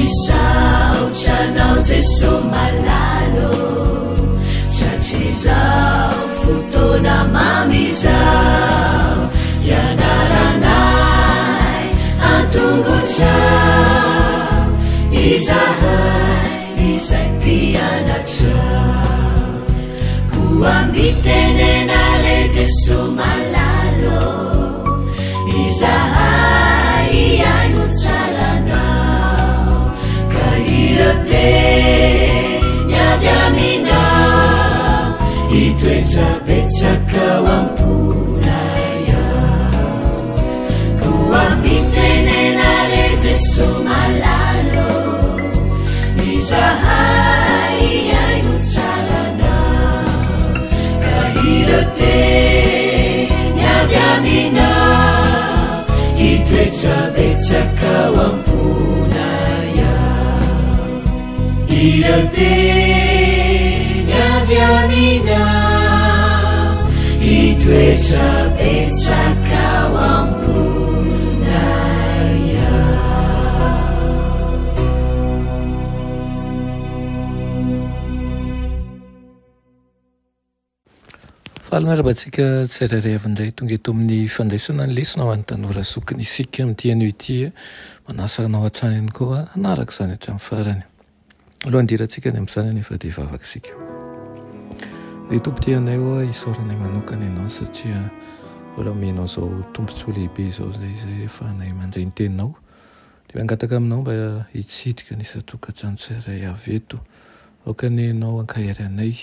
misaotranao jeso malalo tratrizao fotona mamizao ianaranay antongotrao izahay izay mpianatrao koambitenenare jeso malalo izahay iaino tsaranao ka irote niavy aminao itoetsapetsakao amponaya koambitenenare jeso malalo izahay iaino tsaranao ka irote niavy aminao itoetsapetsakao amponaya irote niavy aminao itoetsapetsakao amponaya. Fahalanarabantsika tsirairay avy-indray tonga eto amin'ny fandraisana ny lesona ho an'ny tanora sokiny isika amin'ity anio ity manasanao hatrany ihany koa hanaraka izany hatramin'ny farany. Alohandirantsika ny amin'izany nefa dia vavaka isika. Ry tompo-tianay isaoranay manokana ianao satria mbola omenao izao tombontsoa lehibe izao zay efanay mandray ny teninao dia miangataka aminao mba hitsidika ny isa-tokantrano tsirairay avy eto aokany ianao ankahary anay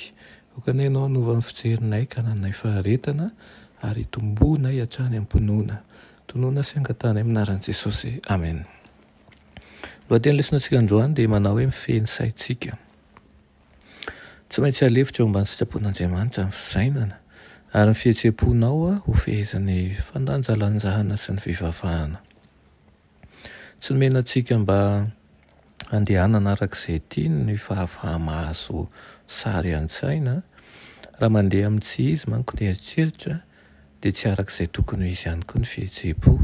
aokany ianao hanova ny fijerinay ka nanay faharetana ary tombonay hatrany amponoana tonoana sy angatanay aminaran'i Jesosy. Amen. Lohateny lesonantsika androany dia manao hoe mifehy saintsika. Tsy maintsy alefitra eo ambany sitrapon'Andriamanitra ny fisainana ary ny fihetseham-ponao ho fehezany fandanjalanjahana sy ny fivavahana. Tsy nomena antsika mba andehanana arak'izay tiany ny fahavaha-mahazo sary an-tsaina raha mandeha amin'ny tsy izy manko ny eritreritra dia tsy arak'izay tokony ho izy ihany koa ny fihetseham-po.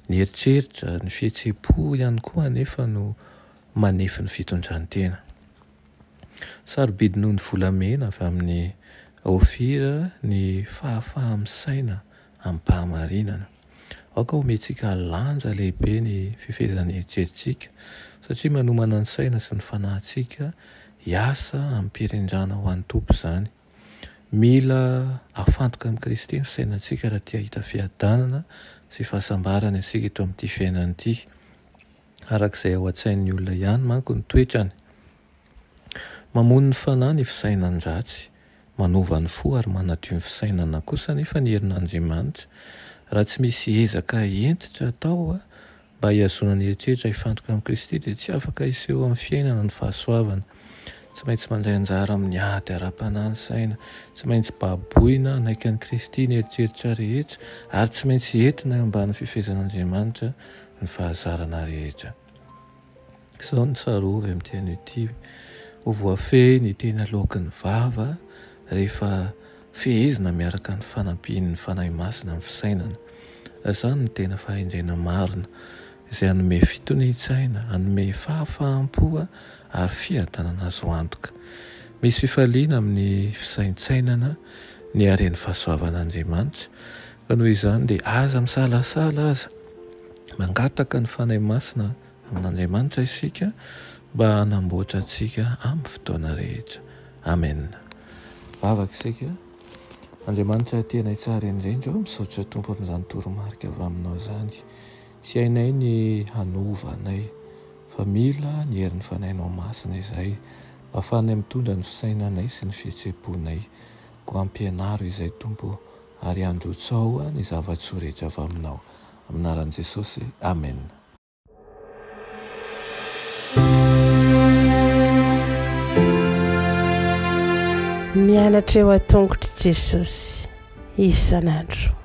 Ny eritreritra ny fihetseham-po ihany koa anefa no manefi ny fitondrantena. Sarobidy noho ny volamena avy amin'ny ofira ny fahafaha misaina amin'ny mpahamarinana. Aoka omentsika lanja lehibe ny fifehezany eritreritsika satria manomana ny saina sy ny fanahintsika hiasa amin'ny mpirindrana ho an'ny tompo izany. Mila afantoka amin'ny Kristy ny fisainantsika raha tia hita fiadanana sy fahasambarana isika eto amin'ity fiainana ity. Arak'izay ao an-tsain'ny olona ihany manko ny toetrany. Mamono ny fanahy ny fisainandratsy, manova ny fo ary manadio ny fisainana kosa nefa ny herin'Andriamanitra. Raha tsy misy ezaka entitra atao mba hiazona ny eritreritra hifantoka amin'ny Kristy dia tsy afaka hiseho amin'ny fiainana ny fahasoavana. Tsy maintsy mandray anjara amin'ny ady ara-panahy ny saina, tsy maintsy baboina naiky an'i Kristy ny eritreritra rehetra ary tsy maintsy entina eo ambany fifehezan'Andriamanitra ny fahazarana rehetra. Izao ny tsarovy amin'ity anio ity. Ho voafehy ny tena lokon'ny vava rehefa fehezina miaraka ny fanampian'ny fanahy masina ny fisainana. Izany ny tena fahendrena marina izay hanome fitony-tsaina, hanome fahafahampo ary fiadanana azo antoka. Misy fifaliana amin'ny fisain-tsainana ny haren'ny fahasoavan'Andriamanitra. Ka noho izany dia aza misalasala aza mangataka ny fanahy masina amin'Andriamanitra isika mba hanamboatra antsika amin'ny fotoana rehetra. Amen. Vavaka isika. Andriamanitra tenay tsara indrindra misaotra tompo amin'izany toromarika avy aminao izany. Tsy hainay ny hanova anay fa mila ny herin'ny fanahinao masina izay ahafahanay mitondra ny fisainanay sy ny fihetseham-ponay. Ko ampianaro izay tompo ary androtsao ny zava-tsoa rehetra avy aminao. Aminaran'i Jesosy. Amen. Mianatra eo an-tongotry Jesosy isan'andro.